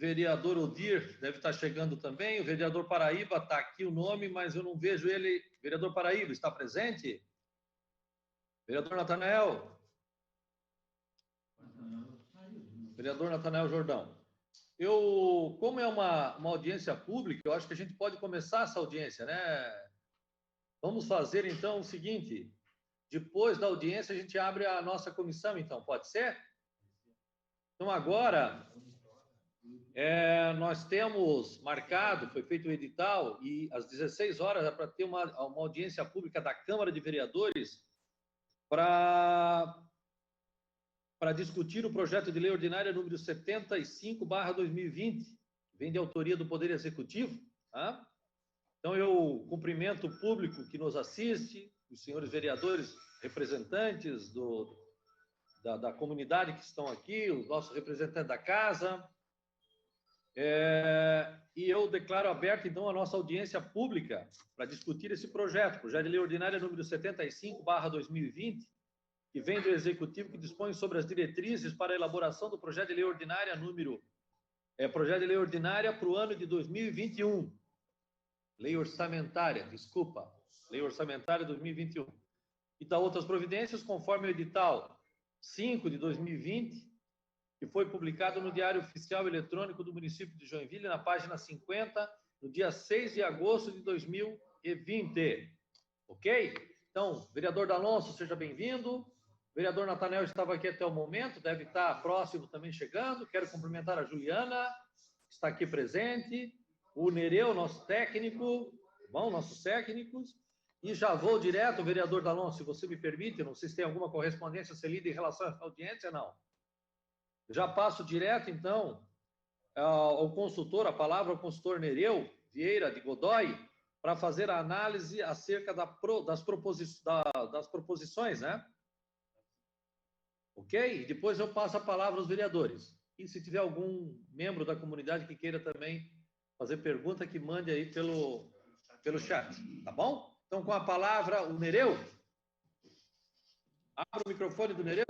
vereador Odir deve estar chegando também. O vereador Paraíba está aqui o nome, mas eu não vejo ele. Vereador Paraíba, está presente? Vereador Natanael? Vereador Natanael Jordão. Como é uma audiência pública, eu acho que a gente pode começar essa audiência, né? Vamos fazer, então, o seguinte. Depois da audiência, a gente abre a nossa comissão, então. Pode ser? Então, agora, nós temos marcado, foi feito o edital, e às 16 horas é para ter uma audiência pública da Câmara de Vereadores para discutir o projeto de lei ordinária número 75/2020, que vem de autoria do Poder Executivo. Tá? Então, eu cumprimento o público que nos assiste, os senhores vereadores, representantes da comunidade que estão aqui, os nossos representantes da casa. E eu declaro aberta, então, a nossa audiência pública para discutir esse projeto de lei ordinária número 75/2020, que vem do Executivo, que dispõe sobre as diretrizes para a elaboração do projeto de lei ordinária projeto de lei ordinária para o ano de 2021. Lei orçamentária, desculpa. Lei orçamentária 2021. E da outras providências, conforme o edital 5 de 2020, que foi publicado no Diário Oficial Eletrônico do município de Joinville, na página 50, no dia 6 de agosto de 2020. Ok? Então, vereador D'Alonso, seja bem-vindo. Vereador Natanael estava aqui até o momento, deve estar próximo também chegando. Quero cumprimentar a Juliana, que está aqui presente. O Nereu, nosso técnico, bom, nossos técnicos. E já vou direto, vereador D'Alonso, se você me permite, não sei se tem alguma correspondência a ser lida em relação à audiência, não. Já passo direto, então, ao consultor, a palavra ao consultor Nereu Vieira de Godoy, para fazer a análise acerca das proposições, né? Ok? E depois eu passo a palavra aos vereadores. E se tiver algum membro da comunidade que queira também fazer pergunta, que mande aí pelo chat, tá bom? Então, com a palavra, o Nereu. Abra o microfone do Nereu.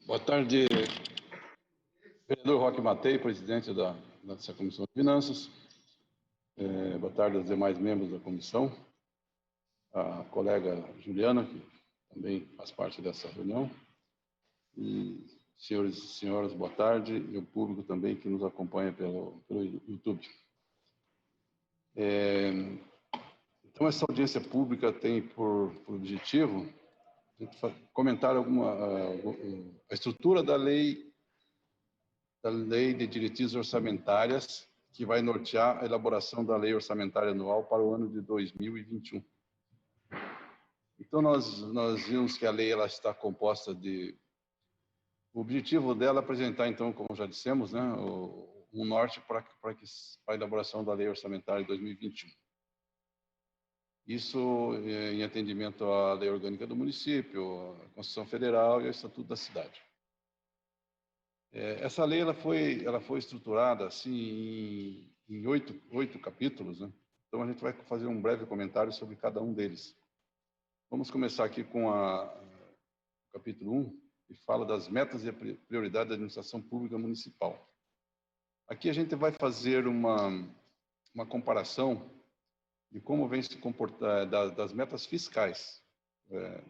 Boa tarde, vereador Roque Matei, presidente dessa Comissão de Finanças. Boa tarde aos demais membros da comissão. A colega Juliana, que também faz parte dessa reunião. E senhores e senhoras, boa tarde. E o público também que nos acompanha pelo YouTube. Então, essa audiência pública tem por objetivo comentar a estrutura da lei de diretrizes orçamentárias que vai nortear a elaboração da lei orçamentária anual para o ano de 2021. Então, nós vimos que a lei ela está composta de... O objetivo dela é apresentar, então, como já dissemos, né, um norte para a elaboração da lei orçamentária de 2021. Isso em atendimento à lei orgânica do município, à Constituição Federal e ao Estatuto da Cidade. Essa lei ela foi estruturada assim em 8 capítulos, né? Então a gente vai fazer um breve comentário sobre cada um deles. Vamos começar aqui com o capítulo 1, que fala das metas e prioridades da administração pública municipal. Aqui a gente vai fazer uma comparação de como vem se comportar das metas fiscais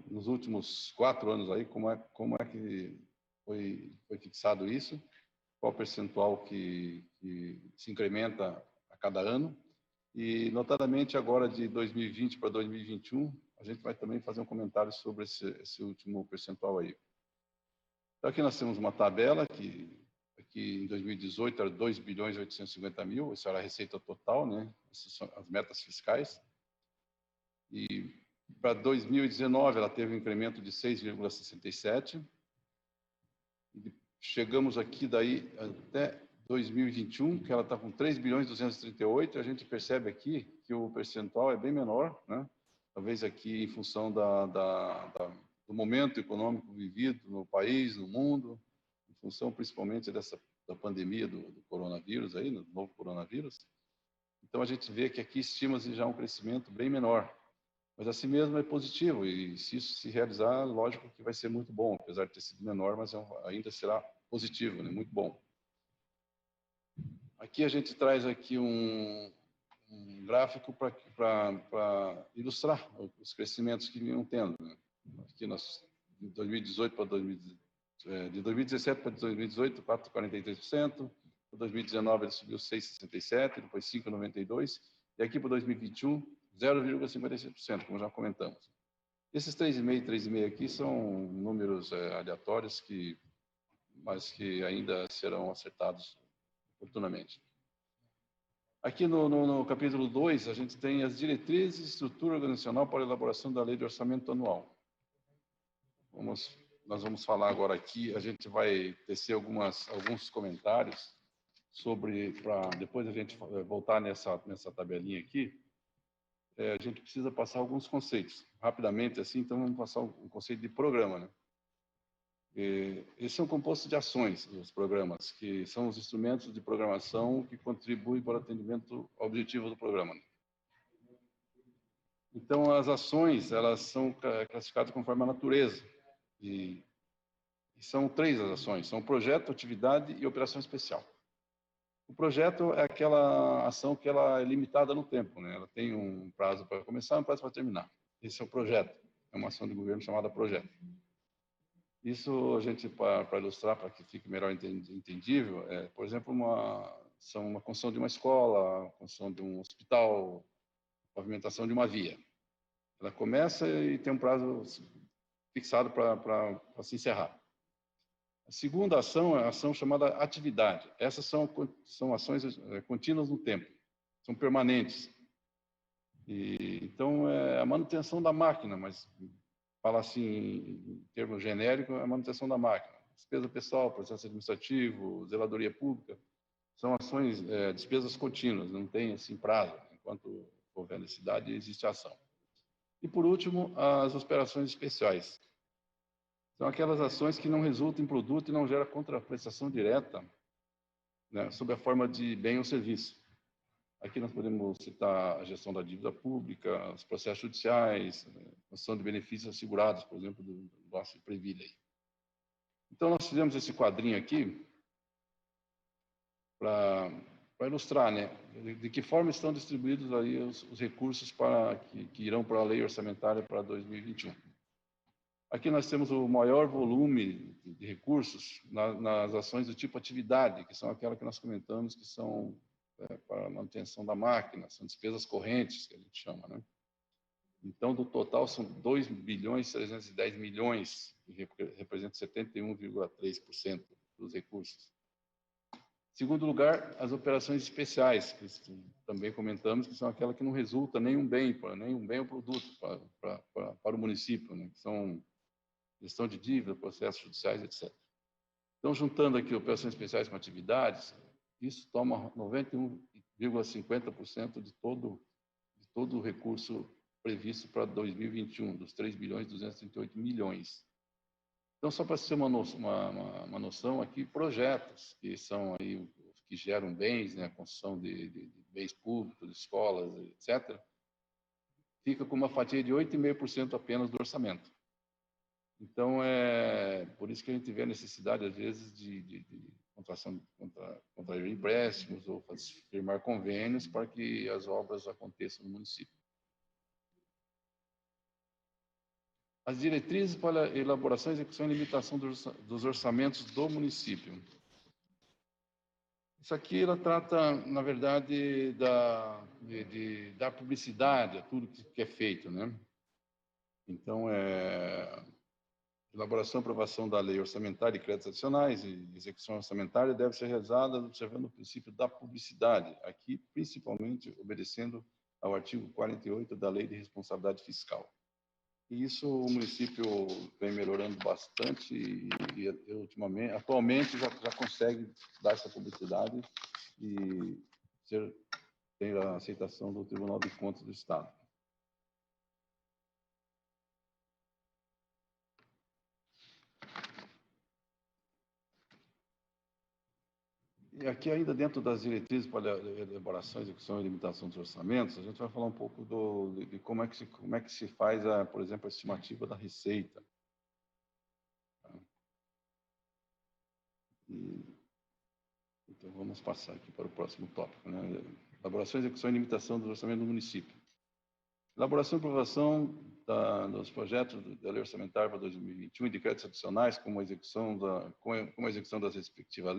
nos últimos 4 anos aí, como é que foi fixado isso, qual o percentual que se incrementa a cada ano, e notadamente agora de 2020 para 2021, a gente vai também fazer um comentário sobre esse último percentual aí. Então aqui nós temos uma tabela que em 2018 era 2.850.000, essa era a receita total, né? Essas são as metas fiscais. E para 2019 ela teve um incremento de 6,67. E chegamos aqui daí até 2021, que ela está com 3.238. A gente percebe aqui que o percentual é bem menor, né? Talvez aqui em função do momento econômico vivido no país, no mundo, em função principalmente da pandemia do coronavírus, aí, do novo coronavírus. Então, a gente vê que aqui estima-se já um crescimento bem menor. Mas assim mesmo é positivo, e se isso se realizar, lógico que vai ser muito bom, apesar de ter sido menor, mas ainda será positivo, né? Muito bom. Aqui a gente traz aqui um gráfico para ilustrar os crescimentos que vinham tendo, né? Aqui nós, de 2018 para 2017, de 2017 para 2018, 4,43%, para 2019 ele subiu 6,67%, depois 5,92%, e aqui para 2021, 0,56%, como já comentamos. Esses 3,5% e 3,5% aqui são números aleatórios, mas que ainda serão acertados oportunamente. Aqui no capítulo 2, a gente tem as diretrizes e estrutura organizacional para a elaboração da lei de orçamento anual. Nós vamos falar agora aqui, a gente vai tecer alguns comentários sobre, para depois a gente voltar nessa tabelinha aqui, a gente precisa passar alguns conceitos. Rapidamente, assim, então vamos passar um conceito de programa, né? Eles são compostos de ações, os programas, que são os instrumentos de programação que contribuem para o atendimento ao objetivo do programa. Então, as ações, elas são classificadas conforme a natureza. E são 3 as ações, são projeto, atividade e operação especial. O projeto é aquela ação que ela é limitada no tempo, né? Ela tem um prazo para começar e um prazo para terminar. Esse é o projeto, é uma ação de governo chamada projeto. Isso a gente, para ilustrar, para que fique melhor entendível, por exemplo, uma construção de uma escola, a construção de um hospital, pavimentação de uma via. Ela começa e tem um prazo fixado para se encerrar. A segunda ação é a ação chamada atividade. Essas são ações contínuas no tempo, são permanentes. Então, é a manutenção da máquina, mas fala assim, em termos genéricos, é a manutenção da máquina. Despesa pessoal, processo administrativo, zeladoria pública, são ações, despesas contínuas, não tem assim prazo. Enquanto houver necessidade, existe ação. E, por último, as operações especiais. São aquelas ações que não resultam em produto e não geram contraprestação direta, né, sob a forma de bem ou serviço. Aqui nós podemos citar a gestão da dívida pública, os processos judiciais, noção de benefícios assegurados, por exemplo, do nosso Previlei. Então, nós fizemos esse quadrinho aqui para ilustrar, né, de que forma estão distribuídos aí os recursos que irão para a lei orçamentária para 2021. Aqui nós temos o maior volume de recursos nas ações do tipo atividade, que são aquelas que nós comentamos, que são para a manutenção da máquina, são despesas correntes, que a gente chama, né? Então, do total, são 2.310 bilhões, que representa 71,3% dos recursos. Em segundo lugar, as operações especiais, que também comentamos, que são aquelas que não resultam nenhum bem ou produto para o município, né? Que são gestão de dívida, processos judiciais, etc. Então, juntando aqui operações especiais com atividades, isso toma 91,50% de todo o recurso previsto para 2021, dos 3.238 milhões. Então, só para ser uma noção aqui, projetos que são aí que geram bens, né, a construção de bens públicos, de escolas, etc., fica com uma fatia de 8,5% apenas do orçamento. Então, por isso que a gente vê a necessidade, às vezes, de contrair empréstimos ou firmar convênios para que as obras aconteçam no município. As diretrizes para a elaboração, execução e limitação dos orçamentos do município. Isso aqui ela trata, na verdade, da publicidade a tudo que é feito, né? Então, elaboração e aprovação da lei orçamentária e créditos adicionais e execução orçamentária deve ser realizada observando o princípio da publicidade, aqui principalmente obedecendo ao artigo 48 da Lei de Responsabilidade Fiscal. E isso o município vem melhorando bastante e atualmente já consegue dar essa publicidade e ter a aceitação do Tribunal de Contas do Estado. E aqui, ainda dentro das diretrizes para elaboração, execução e limitação dos orçamentos, a gente vai falar um pouco de como é que se faz, por exemplo, a estimativa da receita. Então, vamos passar aqui para o próximo tópico, né? Elaboração, execução e limitação dos orçamentos do município. Elaboração e aprovação dos projetos da lei orçamentária para 2021 e decretos adicionais, como a execução das respectivas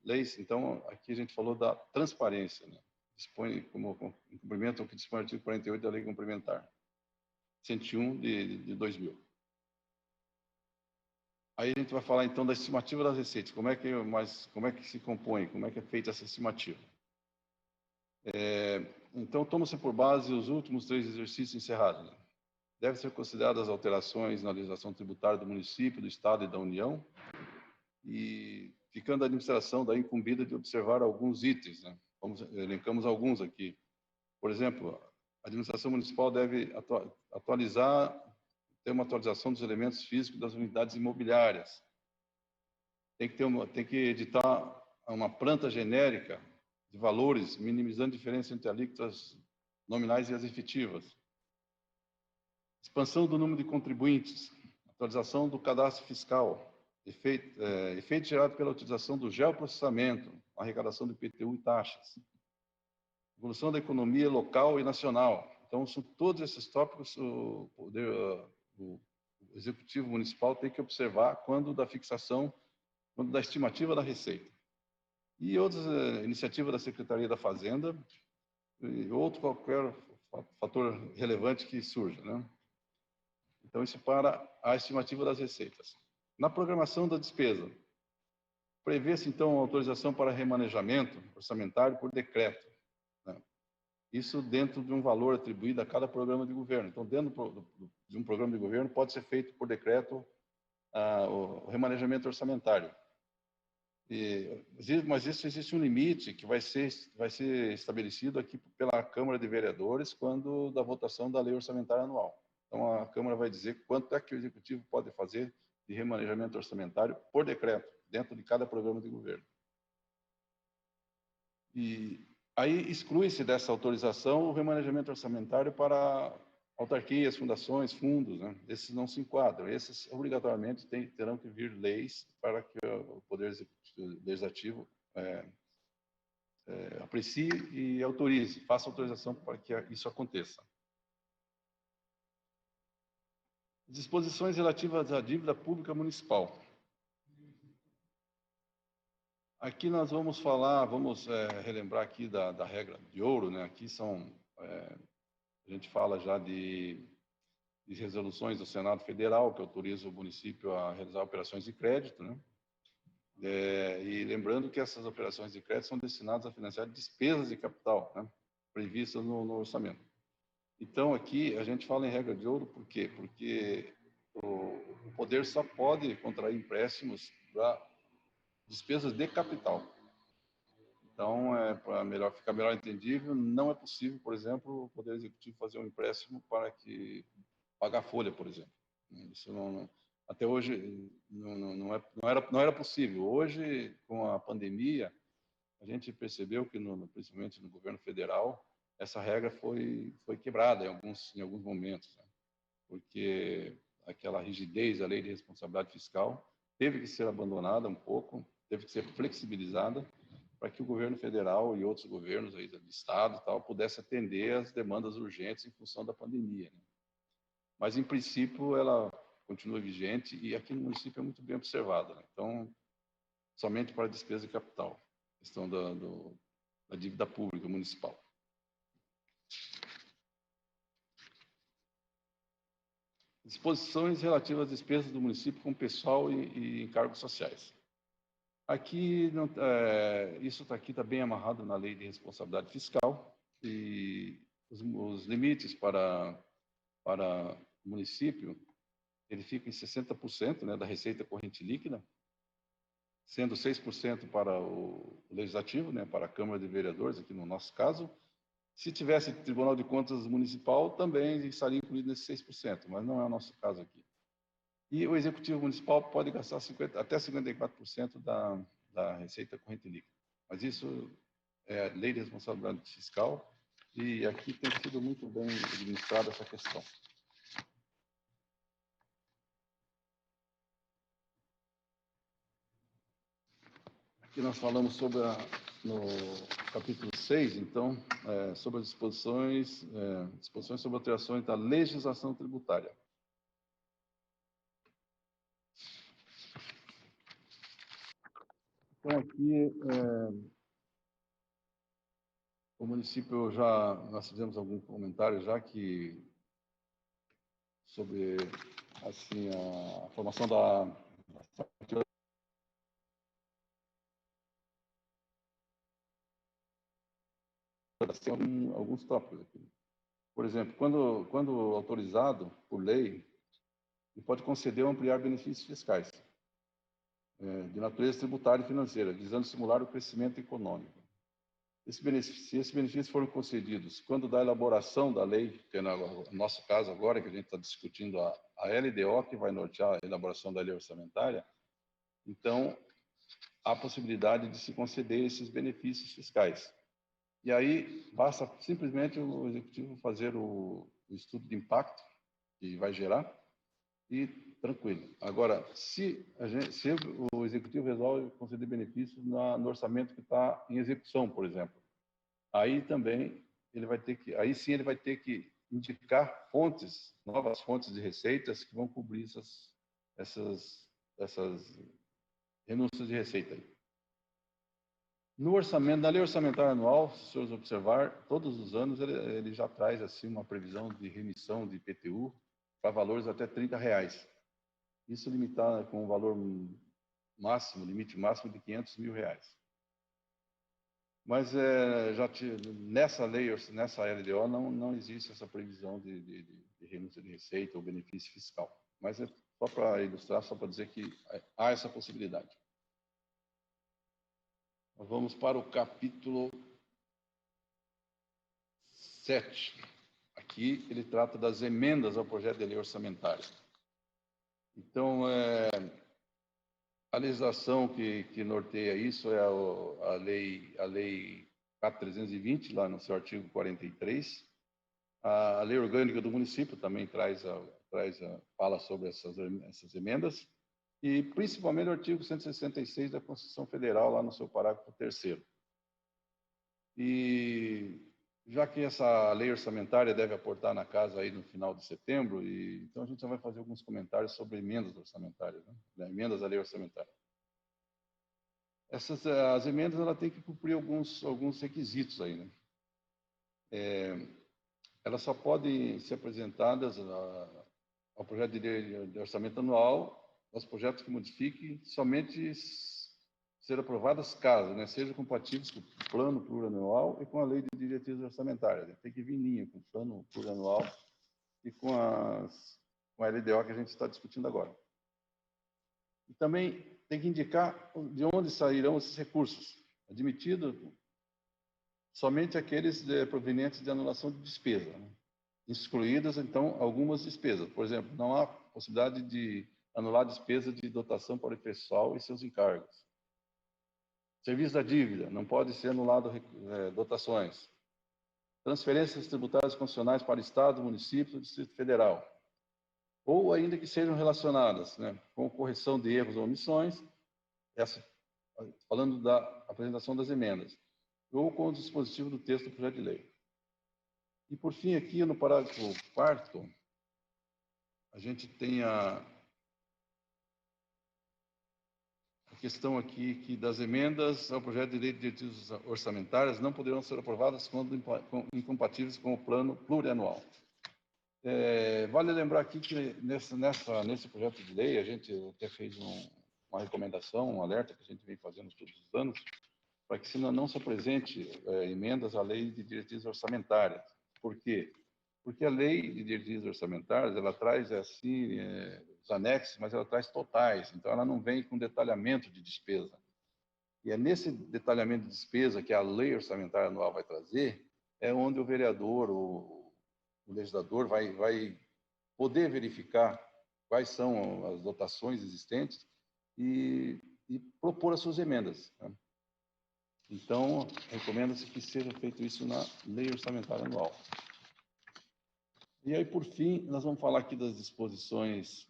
leis. Então, aqui a gente falou da transparência, né? Dispõe como cumprimento ao que dispõe o artigo 48 da Lei Complementar 101 de 2000. Aí a gente vai falar então da estimativa das receitas, como é que se compõe, como é que é feita essa estimativa. Então, toma-se por base os últimos 3 exercícios encerrados, né? Devem ser consideradas alterações na legislação tributária do município, do Estado e da União, e ficando a administração daí incumbida de observar alguns itens, né? Elencamos alguns aqui. Por exemplo, a administração municipal deve ter uma atualização dos elementos físicos das unidades imobiliárias. Tem que editar uma planta genérica de valores, minimizando a diferença entre alíquotas nominais e as efetivas. Expansão do número de contribuintes, atualização do cadastro fiscal, efeito gerado pela utilização do geoprocessamento, arrecadação do IPTU e taxas. Evolução da economia local e nacional. Então, são todos esses tópicos o Executivo Municipal tem que observar quando da estimativa da receita. E outras iniciativas da Secretaria da Fazenda e outro qualquer fator relevante que surja, né? Então, isso para a estimativa das receitas. Na programação da despesa, prevê-se, então, autorização para remanejamento orçamentário por decreto, né? Isso dentro de um valor atribuído a cada programa de governo. Então, dentro de um programa de governo, pode ser feito por decreto o remanejamento orçamentário. Mas isso existe um limite que vai ser estabelecido aqui pela Câmara de Vereadores quando da votação da lei orçamentária anual. Então, a Câmara vai dizer quanto é que o Executivo pode fazer de remanejamento orçamentário por decreto, dentro de cada programa de governo. E aí exclui-se dessa autorização o remanejamento orçamentário para autarquias, fundações, fundos, né? Esses não se enquadram. Esses, obrigatoriamente, terão que vir leis para que o Poder Legislativo aprecie e autorize, faça autorização para que isso aconteça. Disposições relativas à dívida pública municipal. Aqui nós vamos relembrar aqui da regra de ouro, né? Aqui a gente fala já de resoluções do Senado Federal que autoriza o município a realizar operações de crédito, né? E lembrando que essas operações de crédito são destinadas a financiar despesas de capital, né? Previstas no orçamento. Então, aqui a gente fala em regra de ouro, por quê? Porque o poder só pode contrair empréstimos para despesas de capital. Então, para ficar melhor entendível, não é possível, por exemplo, o Poder Executivo fazer um empréstimo para pagar folha, por exemplo. Isso até hoje não era possível. Hoje, com a pandemia, a gente percebeu que, principalmente no governo federal, essa regra foi quebrada em alguns momentos, né? Porque aquela rigidez da lei de responsabilidade fiscal teve que ser abandonada um pouco, teve que ser flexibilizada para que o governo federal e outros governos aí do estado e tal pudessem atender às demandas urgentes em função da pandemia, né? Mas, em princípio, ela continua vigente e aqui no município é muito bem observada, né? Então, somente para despesa de capital, questão da dívida pública municipal. Disposições relativas às despesas do município com pessoal e encargos sociais. Aqui, isso está bem amarrado na lei de responsabilidade fiscal e os limites para o município, ele fica em 60%, né, da receita corrente líquida, sendo 6% para o Legislativo, né, para a Câmara de Vereadores, aqui no nosso caso. Se tivesse Tribunal de Contas Municipal, também estaria incluído nesse 6%, mas não é o nosso caso aqui. E o Executivo Municipal pode gastar até 54% da da receita corrente líquida. Mas isso é a lei de responsabilidade fiscal e aqui tem sido muito bem administrada essa questão. Aqui nós falamos sobre no capítulo 6, então, sobre as disposições sobre alterações da legislação tributária. Então, aqui, o município nós fizemos algum comentário já sobre, assim, a formação da tem alguns tópicos aqui. Por exemplo, quando autorizado por lei, ele pode conceder ou ampliar benefícios fiscais de natureza tributária e financeira, visando estimular o crescimento econômico. Se esses benefícios foram concedidos quando da elaboração da lei, que é no nosso caso agora, que a gente está discutindo a LDO, que vai nortear a elaboração da lei orçamentária, então há possibilidade de se conceder esses benefícios fiscais. E aí basta simplesmente o executivo fazer o estudo de impacto que vai gerar e tranquilo. Agora, se o executivo resolve conceder benefícios no orçamento que está em execução, por exemplo, aí também aí sim ele vai ter que indicar novas fontes de receitas que vão cobrir essas renúncias de receita aí. No orçamento, na lei orçamentária anual, se os senhores observar, todos os anos ele já traz assim uma previsão de remissão de IPTU para valores até R$30. Isso limitado com o valor máximo, limite máximo de R$500 mil. Mas nessa lei, nessa LDO, não existe essa previsão de renúncia de receita ou benefício fiscal. Mas é só para ilustrar, só para dizer que há essa possibilidade. Nós vamos para o capítulo 7. Aqui ele trata das emendas ao projeto de lei orçamentária. Então, a legislação que norteia isso é a lei 4.320, lá no seu artigo 43. A lei orgânica do município também fala sobre essas emendas. E principalmente o artigo 166 da Constituição Federal, lá no seu parágrafo 3º. E já que essa lei orçamentária deve aportar na casa aí no final de setembro, então a gente já vai fazer alguns comentários sobre emendas orçamentárias, né? Emendas à lei orçamentária. As emendas ela tem que cumprir alguns requisitos aí, né? Elas só podem ser apresentadas ao projeto de lei de orçamento anual, aos projetos que modifiquem, somente ser aprovadas caso, né, sejam compatíveis com o plano plurianual e com a lei de diretrizes orçamentárias. Tem que vir em linha com o plano plurianual e com a LDO que a gente está discutindo agora. E também tem que indicar de onde sairão esses recursos, admitido somente aqueles provenientes de anulação de despesa, né? Excluídas, então, algumas despesas. Por exemplo, não há possibilidade de anular despesa de dotação para o pessoal e seus encargos. Serviço da dívida, não pode ser anulado dotações. Transferências tributárias constitucionais para Estado, município e Distrito Federal. Ou ainda que sejam relacionadas, né, com correção de erros ou omissões, falando da apresentação das emendas, ou com o dispositivo do texto do projeto de lei. E, por fim, aqui no parágrafo 4º, a gente tem a questão aqui que das emendas ao projeto de lei de diretrizes orçamentárias não poderão ser aprovadas quando incompatíveis com o plano plurianual. Vale lembrar aqui que nesse projeto de lei a gente até fez uma recomendação, um alerta que a gente vem fazendo todos os anos, para que não se apresente emendas à lei de diretrizes orçamentárias. Por quê? Porque a lei de diretrizes orçamentárias, ela traz assim os anexos, mas ela traz totais, então ela não vem com detalhamento de despesa. E é nesse detalhamento de despesa que a lei orçamentária anual vai trazer, é onde o vereador, o legislador vai poder verificar quais são as dotações existentes e e propor as suas emendas, né? Então, recomenda-se que seja feito isso na Lei Orçamentária Anual. E aí, por fim, nós vamos falar aqui das disposições.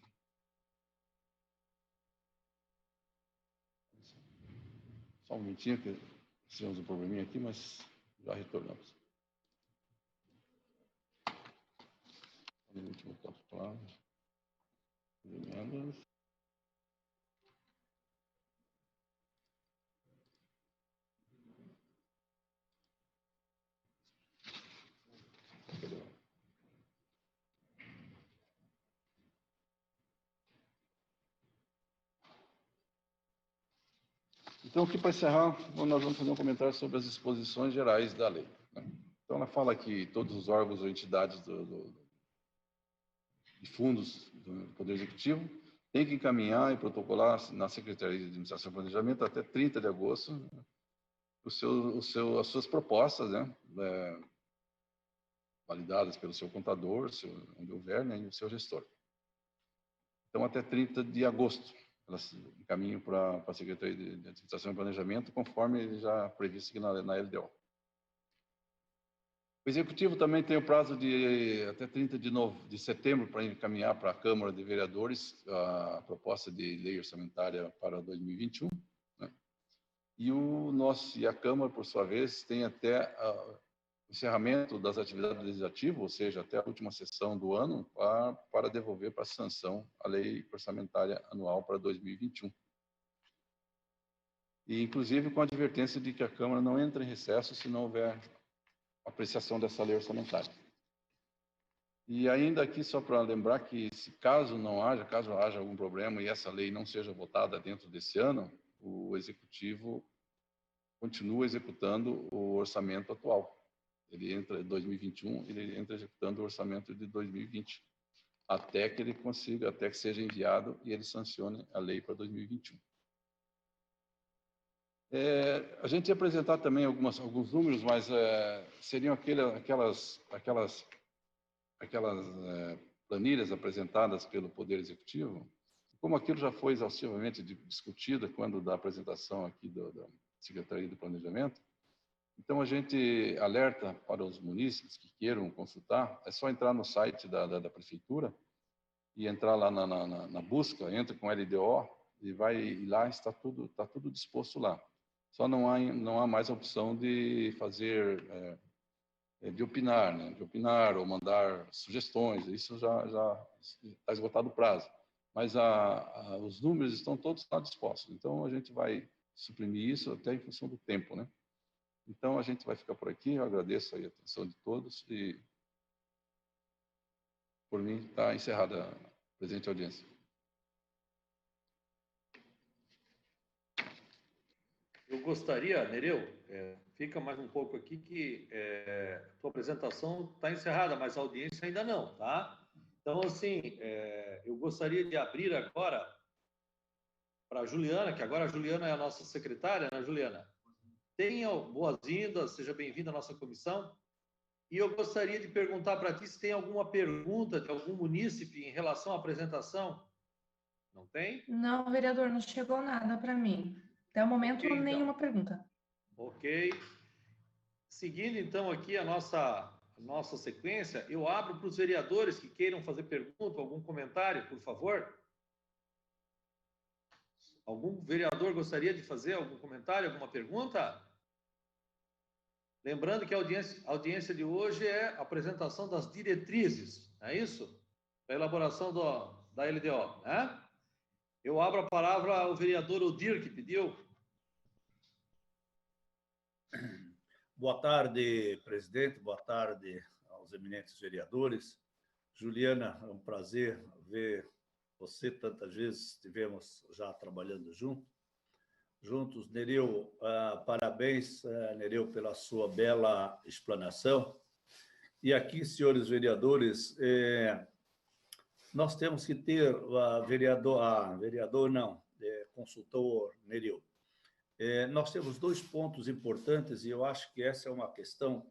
Só um minutinho, que tivemos um probleminha aqui, mas já retornamos. Um minutinho, voltar para lá. Emendas. Então, aqui para encerrar, nós vamos fazer um comentário sobre as disposições gerais da lei, né? Então, ela fala que todos os órgãos ou entidades de fundos do Poder Executivo têm que encaminhar e protocolar na Secretaria de Administração e Planejamento até 30 de agosto as suas propostas, né, validadas pelo seu contador, onde houver, né, e o seu gestor. Então, até 30 de agosto, elas encaminham para a Secretaria de Administração e Planejamento, conforme já previsto aqui na LDO. O Executivo também tem o prazo de até 30 de setembro para encaminhar para a Câmara de Vereadores a proposta de lei orçamentária para 2021. Né? E a Câmara, por sua vez, tem até o encerramento das atividades legislativas, ou seja, até a última sessão do ano, para devolver para a sanção a lei orçamentária anual para 2021. E, inclusive, com a advertência de que a Câmara não entra em recesso se não houver apreciação dessa lei orçamentária. E ainda aqui, só para lembrar que, caso haja algum problema e essa lei não seja votada dentro desse ano, o Executivo continua executando o orçamento atual. Ele entra em 2021, ele entra executando o orçamento de 2020, até que seja enviado e ele sancione a lei para 2021. A gente ia apresentar também alguns números, mas seriam aquelas planilhas apresentadas pelo Poder Executivo. Como aquilo já foi exaustivamente discutido quando da apresentação aqui da Secretaria do Planejamento, então a gente alerta para os munícipes que queiram consultar, é só entrar no site da Prefeitura e entrar lá na busca, entra com LDO e lá está tudo disposto lá. Só não há mais a opção de fazer, de opinar, né? De opinar ou mandar sugestões. Isso já está esgotado o prazo. Mas os números estão todos lá dispostos. Então, a gente vai suprimir isso até em função do tempo, né? Então, a gente vai ficar por aqui. Eu agradeço aí a atenção de todos e, por mim, está encerrada a presente audiência. Eu gostaria, Nereu, fica mais um pouco aqui que a tua apresentação está encerrada, mas a audiência ainda não, tá? Então, assim, eu gostaria de abrir agora para a Juliana, que agora a Juliana é a nossa secretária, né, Juliana? Tenha boas-vindas, seja bem-vinda à nossa comissão. E eu gostaria de perguntar para ti se tem alguma pergunta de algum munícipe em relação à apresentação. Não tem? Não, vereador, não chegou nada para mim. Até o momento, Okay, então. nenhuma pergunta. Ok. Seguindo, então, aqui a nossa sequência, eu abro para os vereadores que queiram fazer pergunta, algum comentário, por favor. Algum vereador gostaria de fazer algum comentário, alguma pergunta? Lembrando que a audiência de hoje é a apresentação das diretrizes, é isso? A elaboração da LDO, né? Eu abro a palavra ao vereador Odir, que pediu. Boa tarde, presidente. Boa tarde aos eminentes vereadores. Juliana, é um prazer ver você. Tantas vezes estivemos já trabalhando juntos. Nereu, parabéns, Nereu, pela sua bela explanação. E aqui, senhores vereadores, nós temos que ter consultor Nereu. Nós temos dois pontos importantes e eu acho que essa é uma questão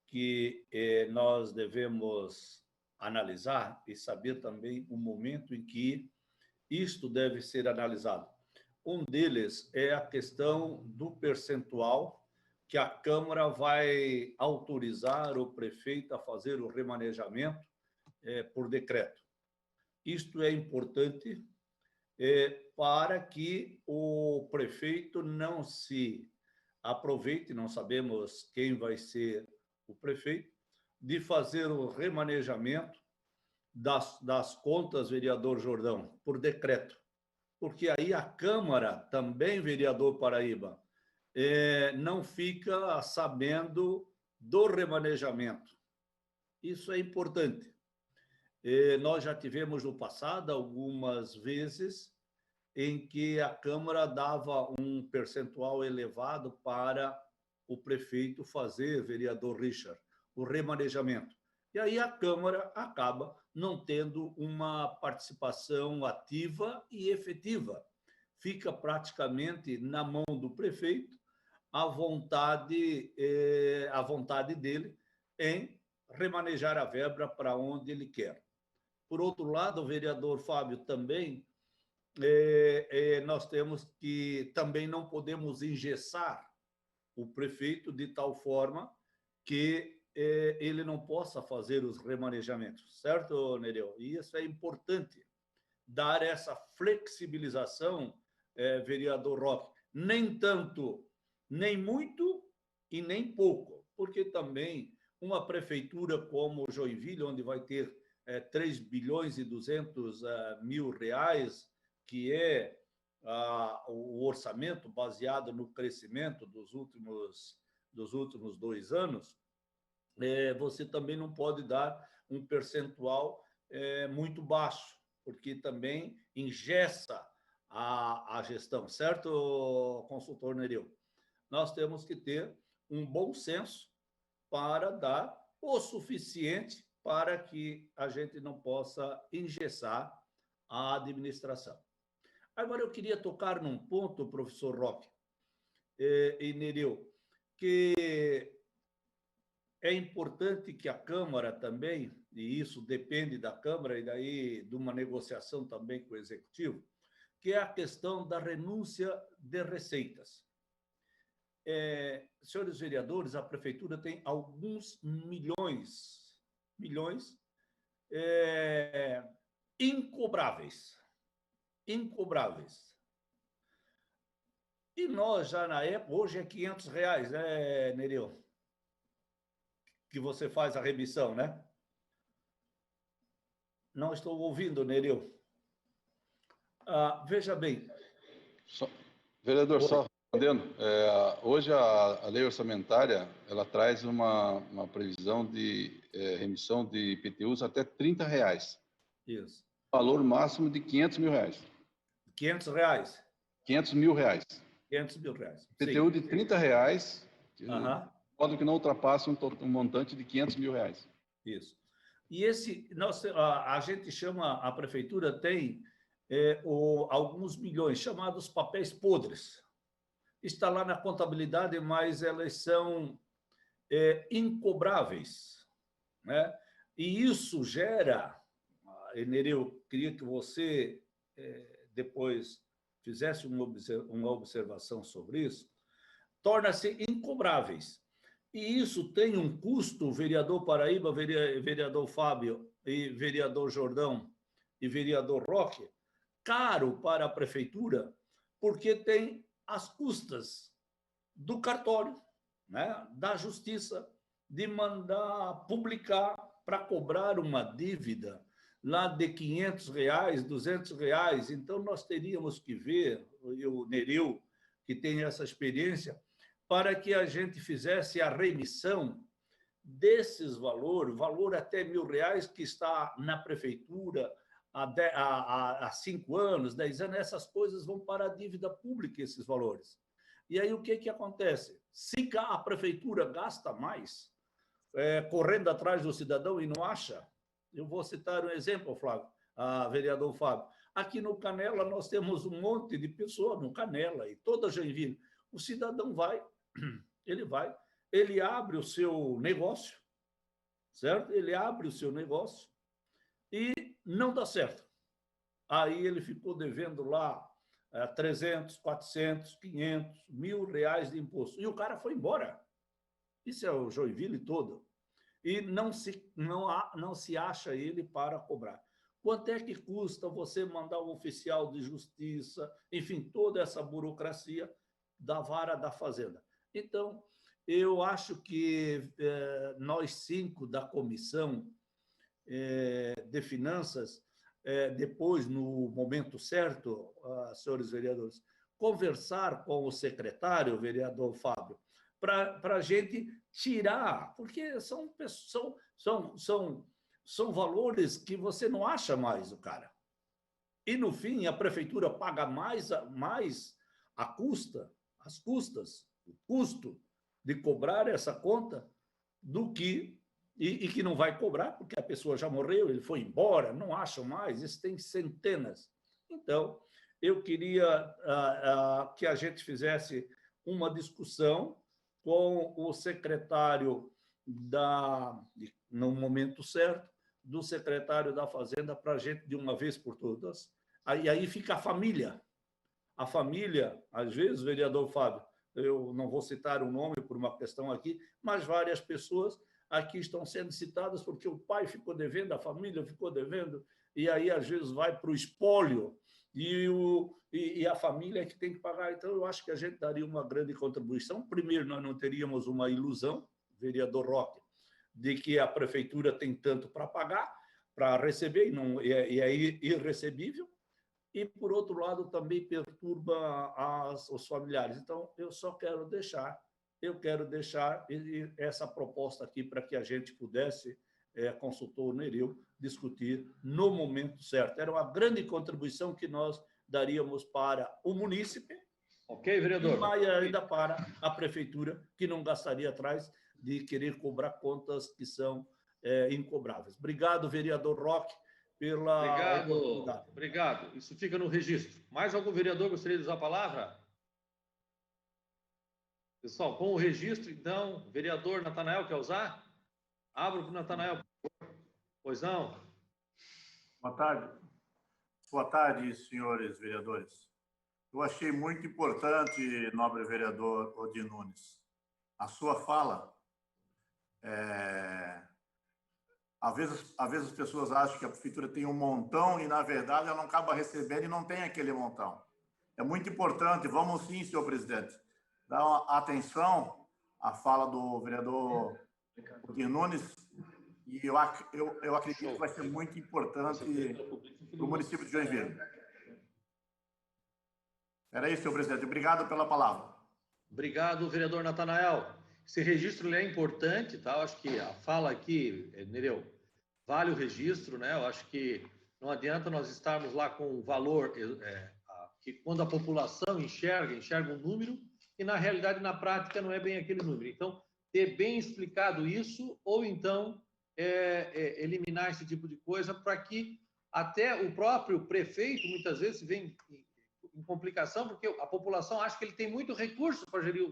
que nós devemos analisar e saber também o momento em que isto deve ser analisado. Um deles é a questão do percentual que a Câmara vai autorizar o prefeito a fazer o remanejamento por decreto. Isto é importante para que o prefeito não se aproveite, não sabemos quem vai ser o prefeito, de fazer o remanejamento das contas, vereador Jordão, por decreto. Porque aí a Câmara, também, vereador Paraíba, não fica sabendo do remanejamento. Isso é importante. Nós já tivemos no passado algumas vezes em que a Câmara dava um percentual elevado para o prefeito fazer, vereador Richard, o remanejamento. E aí a Câmara acaba não tendo uma participação ativa e efetiva. Fica praticamente na mão do prefeito a vontade dele em remanejar a verba para onde ele quer. Por outro lado, o vereador Fábio também, nós temos que também não podemos engessar o prefeito de tal forma que ele não possa fazer os remanejamentos, certo, Nereu? E isso é importante, dar essa flexibilização, vereador Roque, nem tanto, nem muito e nem pouco, porque também uma prefeitura como Joinville, onde vai ter 3 bilhões e 200 mil reais, que é o orçamento baseado no crescimento dos últimos 2 anos, você também não pode dar um percentual muito baixo, porque também engessa a gestão, certo, consultor Nereu? Nós temos que ter um bom senso para dar o suficiente para que a gente não possa engessar a administração. Agora, eu queria tocar num ponto, professor Roque e Nereu, que é importante que a Câmara também, e isso depende da Câmara e daí de uma negociação também com o Executivo, que é a questão da renúncia de receitas. Senhores vereadores, a Prefeitura tem alguns milhões incobráveis. E nós já na época, hoje é R$500, né, Nereu? Que você faz a remissão, né? Não estou ouvindo, Nereu. Veja bem. Vereador, só respondendo, hoje a lei orçamentária ela traz uma previsão de remissão de IPTUs até R$30. Isso. Valor máximo de R$500 mil. R$500? R$500 mil. R$500 mil. IPTU Sim. de R$30, de modo que não ultrapasse um montante de R$500 mil. Isso. E a gente chama, a Prefeitura tem alguns milhões, chamados papéis podres. Está lá na contabilidade, mas elas são incobráveis, né? E isso gera, Nereu, queria que você depois fizesse uma observação sobre isso, torna-se incobráveis. E isso tem um custo, vereador Paraíba, vereador Fábio, e vereador Jordão e vereador Roque, caro para a Prefeitura, porque tem as custas do cartório, né, da Justiça, de mandar publicar para cobrar uma dívida lá de R$500, R$200. Então, nós teríamos que ver, o Nereu, que tem essa experiência, para que a gente fizesse a remissão desses valor até R$1.000, que está na Prefeitura há 5 anos, 10 anos, essas coisas vão para a dívida pública, esses valores. E aí o que acontece? Se a Prefeitura gasta mais, correndo atrás do cidadão e não acha, eu vou citar um exemplo, Flávio, vereador Fábio. Aqui no Canela nós temos um monte de pessoas, no Canela e toda Joinville. O cidadão ele abre o seu negócio, certo? Ele abre o seu negócio e não dá certo. Aí ele ficou devendo lá 300, 400, 500, R$ 1.000 de imposto. E o cara foi embora. Isso é o Joinville todo. E não se acha ele para cobrar. Quanto é que custa você mandar um oficial de justiça, enfim, toda essa burocracia da vara da Fazenda? Então, eu acho que nós 5 da comissão de finanças, depois, no momento certo, senhores vereadores, conversar com o secretário, o vereador Fábio, para a gente tirar, porque são valores que você não acha mais o cara. E, no fim, a prefeitura paga mais as custas, o custo de cobrar essa conta do que... E que não vai cobrar, porque a pessoa já morreu, ele foi embora, não acham mais, isso tem centenas. Então, eu queria que a gente fizesse uma discussão com o secretário no momento certo, do secretário da Fazenda, para a gente, de uma vez por todas. Aí fica a família. A família, às vezes, vereador Fábio, eu não vou citar o nome por uma questão aqui, mas várias pessoas aqui estão sendo citadas porque o pai ficou devendo, a família ficou devendo, e aí, às vezes, vai para o espólio, e a família é que tem que pagar. Então, eu acho que a gente daria uma grande contribuição. Primeiro, nós não teríamos uma ilusão, vereador Roque, de que a prefeitura tem tanto para pagar, para receber, e é irrecebível, e, por outro lado, também perturba os familiares. Então, eu quero deixar essa proposta aqui para que a gente pudesse, consultor Nereu, discutir no momento certo. Era uma grande contribuição que nós daríamos para o munícipe, ok, vereador, e mais ainda para a prefeitura, que não gastaria atrás de querer cobrar contas que são incobráveis. Obrigado, vereador Roque, pela oportunidade. Obrigado. Isso fica no registro. Mais algum vereador gostaria de usar a palavra? Pessoal, com o registro, então, vereador Natanael quer usar? Abro para o Natanael. Pois não? Boa tarde. Boa tarde, senhores vereadores. Eu achei muito importante, nobre vereador Odir Nunes, a sua fala. Às vezes as pessoas acham que a prefeitura tem um montão e, na verdade, ela não acaba recebendo e não tem aquele montão. É muito importante. Vamos sim, senhor presidente, dar uma atenção à fala do vereador Odir Nunes, e eu acredito que vai ser muito importante para o município de Joinville. Era isso, senhor presidente. Obrigado pela palavra. Obrigado, vereador Natanael. Esse registro é importante, tá? Eu acho que a fala aqui, Nereu, vale o registro, né? Eu acho que não adianta nós estarmos lá com um valor que, quando a população enxerga um número, e na realidade, na prática, não é bem aquele número. Então, ter bem explicado isso, ou então eliminar esse tipo de coisa, para que até o próprio prefeito, muitas vezes, vem em complicação, porque a população acha que ele tem muito recurso para gerir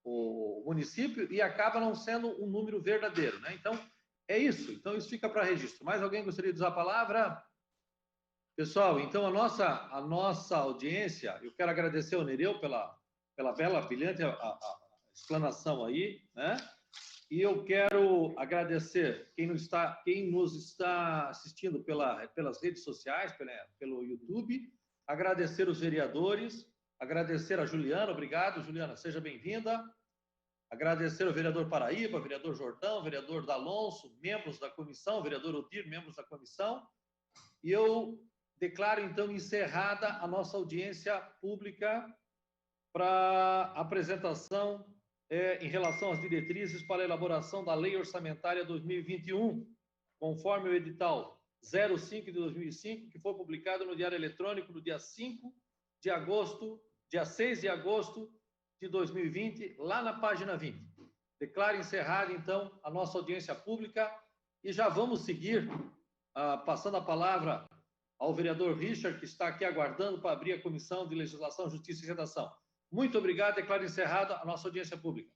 o município e acaba não sendo um número verdadeiro, né? Então, é isso. Então, isso fica para registro. Mais alguém gostaria de usar a palavra? Pessoal, então, a nossa audiência, eu quero agradecer ao Nereu pela bela, brilhante explanação aí, né? E eu quero agradecer quem nos está assistindo pelas redes sociais, pelo YouTube, agradecer os vereadores, agradecer a Juliana, obrigado, Juliana, seja bem-vinda. Agradecer ao vereador Paraíba, vereador Jordão, vereador D'Alonso, membros da comissão, vereador Odir, membros da comissão. E eu declaro, então, encerrada a nossa audiência pública para apresentação em relação às diretrizes para a elaboração da Lei Orçamentária 2021, conforme o edital 05 de 2005, que foi publicado no Diário Eletrônico no dia 6 de agosto de 2020, lá na página 20. Declaro encerrada, então, a nossa audiência pública e já vamos seguir, passando a palavra ao vereador Richard, que está aqui aguardando para abrir a Comissão de Legislação, Justiça e Redação. Muito obrigado, declaro encerrada a nossa audiência pública.